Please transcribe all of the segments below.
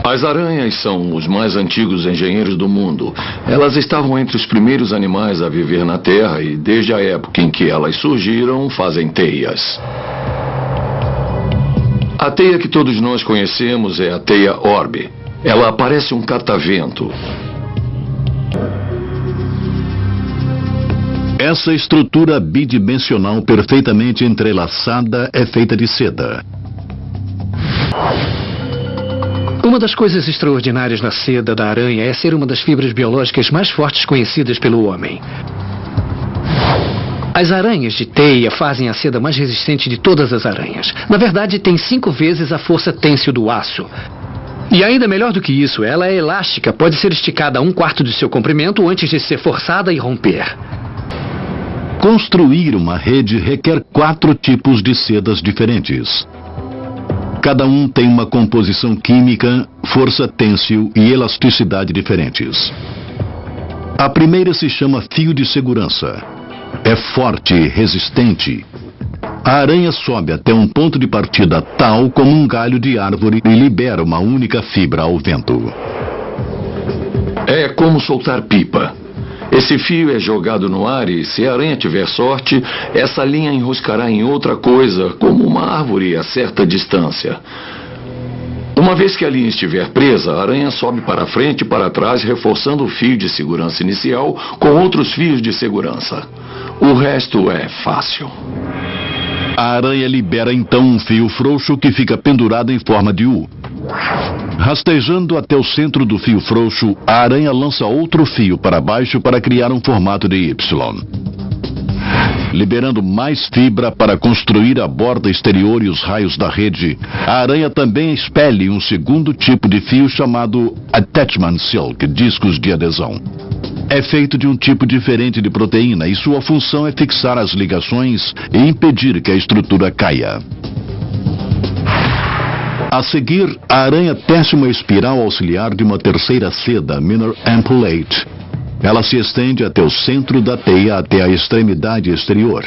As aranhas são os mais antigos engenheiros do mundo. Elas estavam entre os primeiros animais a viver na Terra e, desde a época em que elas surgiram, fazem teias. A teia que todos nós conhecemos é a teia Orbe. Ela parece um catavento. Essa estrutura bidimensional perfeitamente entrelaçada é feita de seda. Uma das coisas extraordinárias na seda da aranha é ser uma das fibras biológicas mais fortes conhecidas pelo homem. As aranhas de teia fazem a seda mais resistente de todas as aranhas. Na verdade, tem 5 vezes a força têncil do aço. E ainda melhor do que isso, ela é elástica, pode ser esticada a 1/4 de seu comprimento antes de ser forçada e romper. Construir uma rede requer 4 tipos de sedas diferentes. Cada um tem uma composição química, força têncil e elasticidade diferentes. A primeira se chama fio de segurança. É forte e resistente. A aranha sobe até um ponto de partida tal como um galho de árvore e libera uma única fibra ao vento. É como soltar pipa. Esse fio é jogado no ar e, se a aranha tiver sorte, essa linha enroscará em outra coisa, como uma árvore a certa distância. Uma vez que a linha estiver presa, a aranha sobe para frente e para trás, reforçando o fio de segurança inicial com outros fios de segurança. O resto é fácil. A aranha libera então um fio frouxo que fica pendurado em forma de U. Rastejando até o centro do fio frouxo, a aranha lança outro fio para baixo para criar um formato de Y. Liberando mais fibra para construir a borda exterior e os raios da rede, a aranha também expele um segundo tipo de fio chamado Attachment Silk, discos de adesão. É feito de um tipo diferente de proteína e sua função é fixar as ligações e impedir que a estrutura caia. A seguir, a aranha tece uma espiral auxiliar de uma terceira seda, Minor Ampullate. Ela se estende até o centro da teia até a extremidade exterior.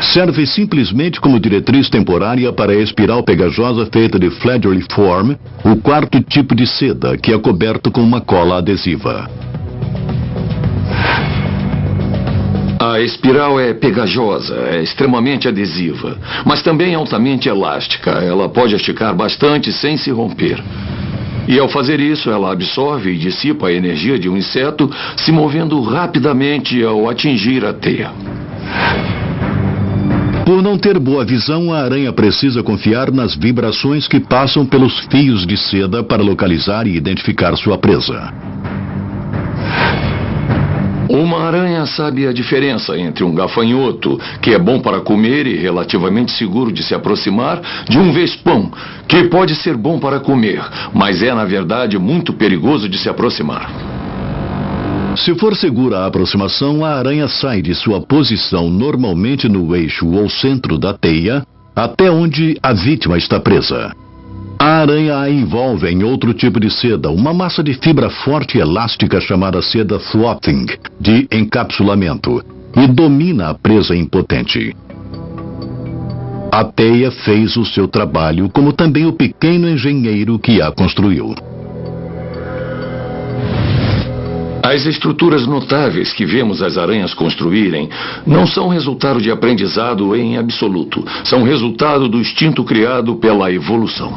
Serve simplesmente como diretriz temporária para a espiral pegajosa feita de Flageoleform, o 4º tipo de seda, que é coberto com uma cola adesiva. A espiral é pegajosa, é extremamente adesiva, mas também altamente elástica. Ela pode esticar bastante sem se romper. E ao fazer isso, ela absorve e dissipa a energia de um inseto, se movendo rapidamente ao atingir a teia. Por não ter boa visão, a aranha precisa confiar nas vibrações que passam pelos fios de seda para localizar e identificar sua presa. Uma aranha sabe a diferença entre um gafanhoto, que é bom para comer e relativamente seguro de se aproximar, de um vespão, que pode ser bom para comer, mas é, na verdade, muito perigoso de se aproximar. Se for segura a aproximação, a aranha sai de sua posição normalmente no eixo ou centro da teia, até onde a vítima está presa. A aranha a envolve em outro tipo de seda, uma massa de fibra forte e elástica chamada seda swathing, de encapsulamento, e domina a presa impotente. A teia fez o seu trabalho, como também o pequeno engenheiro que a construiu. As estruturas notáveis que vemos as aranhas construírem não são resultado de aprendizado em absoluto. São resultado do instinto criado pela evolução.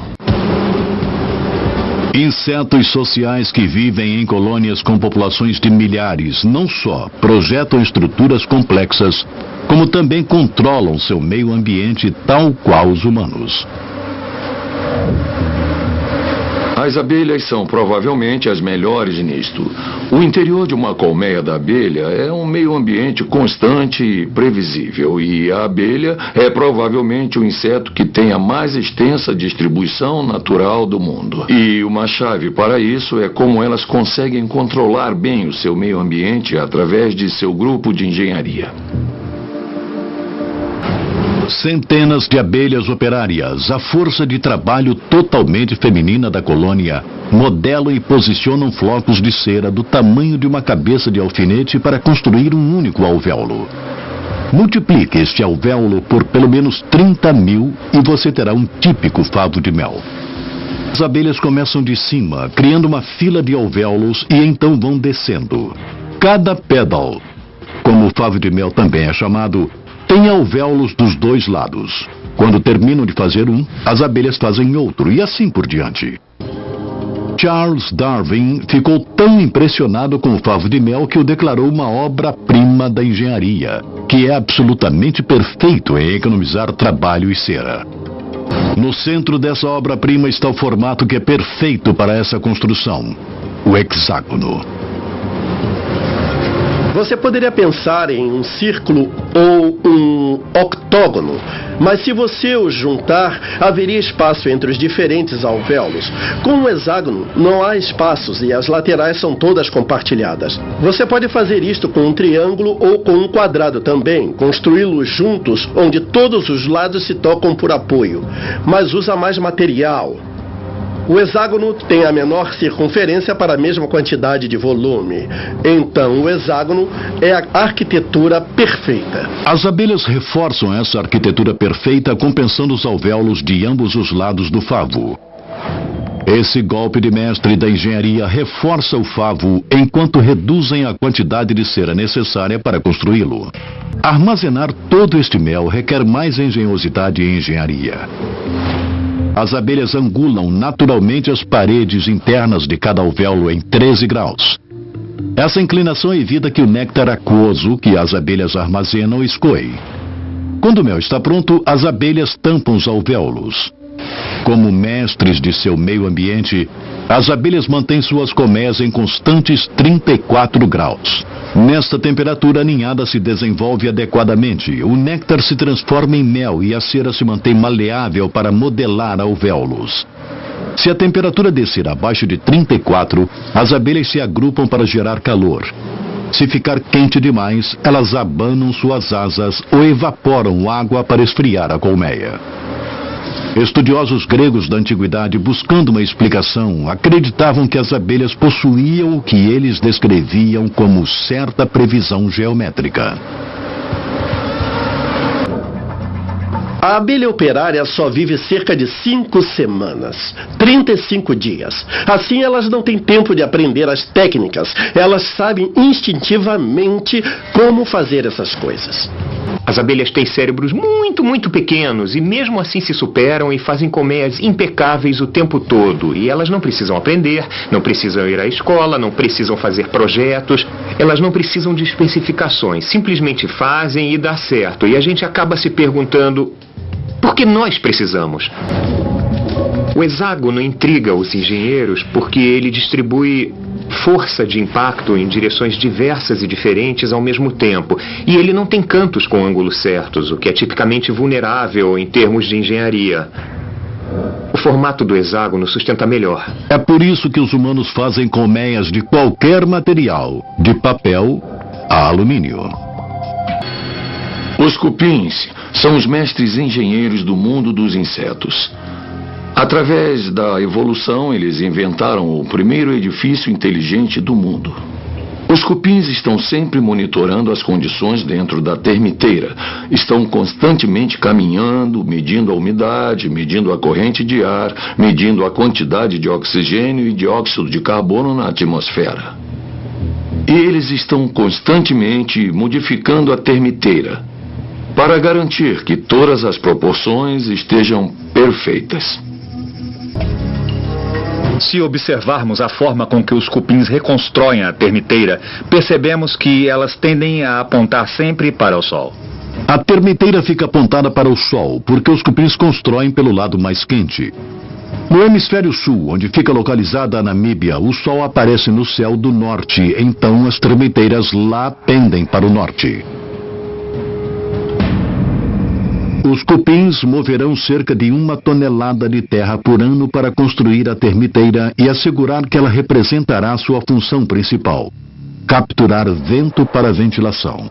Insetos sociais que vivem em colônias com populações de milhares não só projetam estruturas complexas, como também controlam seu meio ambiente tal qual os humanos. As abelhas são provavelmente as melhores nisto. O interior de uma colmeia da abelha é um meio ambiente constante e previsível, e a abelha é provavelmente o inseto que tem a mais extensa distribuição natural do mundo. E uma chave para isso é como elas conseguem controlar bem o seu meio ambiente através de seu grupo de engenharia. Centenas de abelhas operárias, a força de trabalho totalmente feminina da colônia, modelam e posicionam flocos de cera do tamanho de uma cabeça de alfinete para construir um único alvéolo. Multiplique este alvéolo por pelo menos 30.000 e você terá um típico favo de mel. As abelhas começam de cima, criando uma fila de alvéolos e então vão descendo. Cada pétalo, como o favo de mel também é chamado, tem alvéolos dos dois lados. Quando terminam de fazer um, as abelhas fazem outro e assim por diante. Charles Darwin ficou tão impressionado com o favo de mel que o declarou uma obra-prima da engenharia, que é absolutamente perfeito em economizar trabalho e cera. No centro dessa obra-prima está o formato que é perfeito para essa construção, o hexágono. Você poderia pensar em um círculo ou um octógono, mas se você os juntar, haveria espaço entre os diferentes alvéolos. Com um hexágono, não há espaços e as laterais são todas compartilhadas. Você pode fazer isto com um triângulo ou com um quadrado também, construí-los juntos, onde todos os lados se tocam por apoio, mas usa mais material. O hexágono tem a menor circunferência para a mesma quantidade de volume. Então, o hexágono é a arquitetura perfeita. As abelhas reforçam essa arquitetura perfeita compensando os alvéolos de ambos os lados do favo. Esse golpe de mestre da engenharia reforça o favo enquanto reduzem a quantidade de cera necessária para construí-lo. Armazenar todo este mel requer mais engenhosidade e engenharia. As abelhas angulam naturalmente as paredes internas de cada alvéolo em 13 graus. Essa inclinação evita que o néctar aquoso que as abelhas armazenam escoe. Quando o mel está pronto, as abelhas tampam os alvéolos. Como mestres de seu meio ambiente, as abelhas mantêm suas colmeias em constantes 34 graus. Nesta temperatura, a ninhada se desenvolve adequadamente, o néctar se transforma em mel e a cera se mantém maleável para modelar alvéolos. Se a temperatura descer abaixo de 34, as abelhas se agrupam para gerar calor. Se ficar quente demais, elas abanam suas asas ou evaporam água para esfriar a colmeia. Estudiosos gregos da antiguidade, buscando uma explicação, acreditavam que as abelhas possuíam o que eles descreviam como certa previsão geométrica. A abelha operária só vive cerca de 5 semanas, 35 dias. Assim, elas não têm tempo de aprender as técnicas. Elas sabem instintivamente como fazer essas coisas. As abelhas têm cérebros muito pequenos e mesmo assim se superam e fazem colmeias impecáveis o tempo todo. E elas não precisam aprender, não precisam ir à escola, não precisam fazer projetos, elas não precisam de especificações, simplesmente fazem e dá certo. E a gente acaba se perguntando, por que nós precisamos? O hexágono intriga os engenheiros porque ele distribui força de impacto em direções diversas e diferentes ao mesmo tempo. E ele não tem cantos com ângulos certos, o que é tipicamente vulnerável em termos de engenharia. O formato do hexágono sustenta melhor. É por isso que os humanos fazem colmeias de qualquer material, de papel a alumínio. Os cupins são os mestres engenheiros do mundo dos insetos. Através da evolução, eles inventaram o primeiro edifício inteligente do mundo. Os cupins estão sempre monitorando as condições dentro da termiteira. Estão constantemente caminhando, medindo a umidade, medindo a corrente de ar, medindo a quantidade de oxigênio e dióxido de carbono na atmosfera. E eles estão constantemente modificando a termiteira para garantir que todas as proporções estejam perfeitas. Se observarmos a forma com que os cupins reconstroem a termiteira, percebemos que elas tendem a apontar sempre para o sol. A termiteira fica apontada para o sol, porque os cupins constroem pelo lado mais quente. No hemisfério sul, onde fica localizada a Namíbia, o sol aparece no céu do norte, então as termiteiras lá pendem para o norte. Os cupins moverão cerca de 1 tonelada de terra por ano para construir a termiteira e assegurar que ela representará sua função principal: capturar vento para ventilação.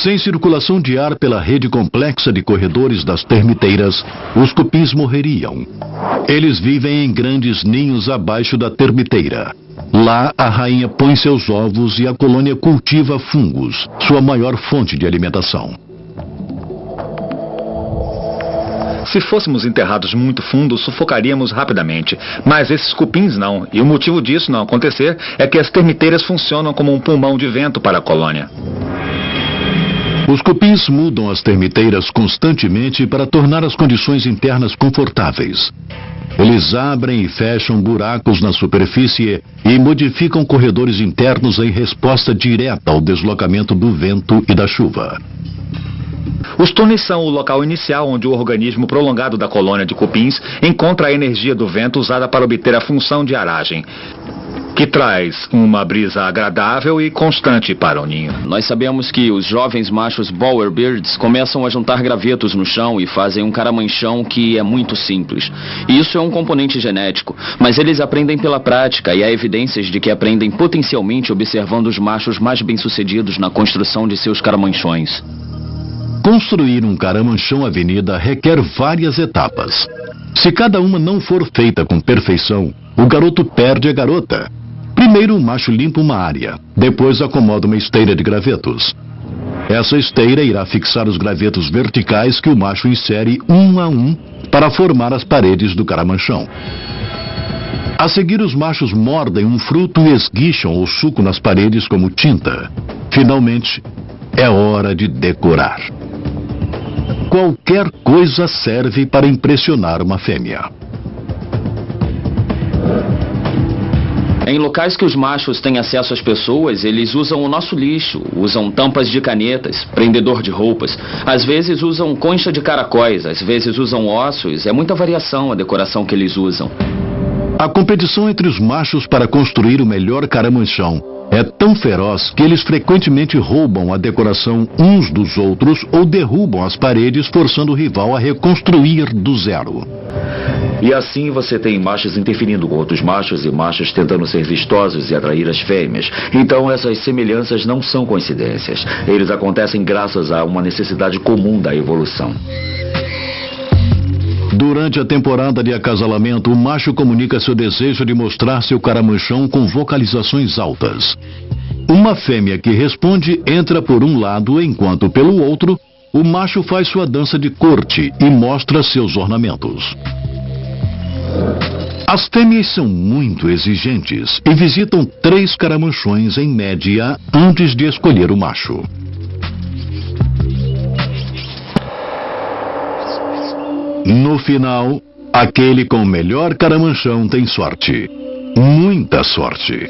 Sem circulação de ar pela rede complexa de corredores das termiteiras, os cupins morreriam. Eles vivem em grandes ninhos abaixo da termiteira. Lá, a rainha põe seus ovos e a colônia cultiva fungos, sua maior fonte de alimentação. Se fôssemos enterrados muito fundo, sufocaríamos rapidamente. Mas esses cupins não. E o motivo disso não acontecer é que as termiteiras funcionam como um pulmão de vento para a colônia. Os cupins mudam as termiteiras constantemente para tornar as condições internas confortáveis. Eles abrem e fecham buracos na superfície e modificam corredores internos em resposta direta ao deslocamento do vento e da chuva. Os túneis são o local inicial onde o organismo prolongado da colônia de cupins encontra a energia do vento usada para obter a função de aragem, que traz uma brisa agradável e constante para o ninho. Nós sabemos que os jovens machos bowerbirds começam a juntar gravetos no chão e fazem um caramanchão que é muito simples. Isso é um componente genético, mas eles aprendem pela prática e há evidências de que aprendem potencialmente observando os machos mais bem-sucedidos na construção de seus caramanchões. Construir um caramanchão avenida requer várias etapas. Se cada uma não for feita com perfeição, o garoto perde a garota. Primeiro o macho limpa uma área, depois acomoda uma esteira de gravetos. Essa esteira irá fixar os gravetos verticais que o macho insere um a um para formar as paredes do caramanchão. A seguir, os machos mordem um fruto e esguicham o suco nas paredes como tinta. Finalmente, é hora de decorar. Qualquer coisa serve para impressionar uma fêmea. Em locais que os machos têm acesso às pessoas, eles usam o nosso lixo, usam tampas de canetas, prendedor de roupas. Às vezes usam concha de caracóis, às vezes usam ossos. É muita variação a decoração que eles usam. A competição entre os machos para construir o melhor caramanchão é tão feroz que eles frequentemente roubam a decoração uns dos outros ou derrubam as paredes, forçando o rival a reconstruir do zero. E assim você tem machos interferindo com outros machos e machos tentando ser vistosos e atrair as fêmeas. Então essas semelhanças não são coincidências. Eles acontecem graças a uma necessidade comum da evolução. Durante a temporada de acasalamento, o macho comunica seu desejo de mostrar seu caramanchão com vocalizações altas. Uma fêmea que responde entra por um lado, enquanto pelo outro, o macho faz sua dança de corte e mostra seus ornamentos. As fêmeas são muito exigentes e visitam 3 caramanchões em média antes de escolher o macho. No final, aquele com o melhor caramanchão tem sorte. Muita sorte.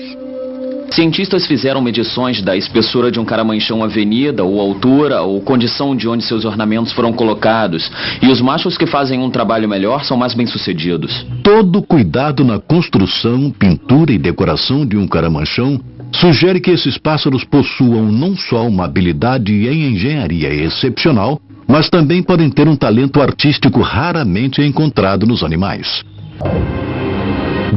Cientistas fizeram medições da espessura de um caramanchão avenida, ou altura, ou condição de onde seus ornamentos foram colocados. E os machos que fazem um trabalho melhor são mais bem-sucedidos. Todo cuidado na construção, pintura e decoração de um caramanchão sugere que esses pássaros possuam não só uma habilidade em engenharia excepcional, mas também podem ter um talento artístico raramente encontrado nos animais.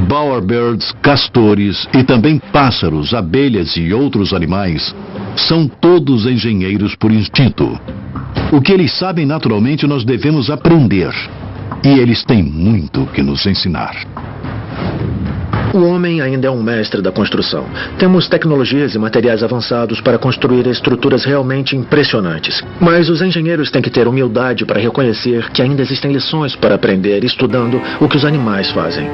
Bowerbirds, castores e também pássaros, abelhas e outros animais são todos engenheiros por instinto. O que eles sabem naturalmente nós devemos aprender. E eles têm muito que nos ensinar. O homem ainda é um mestre da construção. Temos tecnologias e materiais avançados para construir estruturas realmente impressionantes. Mas os engenheiros têm que ter humildade para reconhecer que ainda existem lições para aprender estudando o que os animais fazem.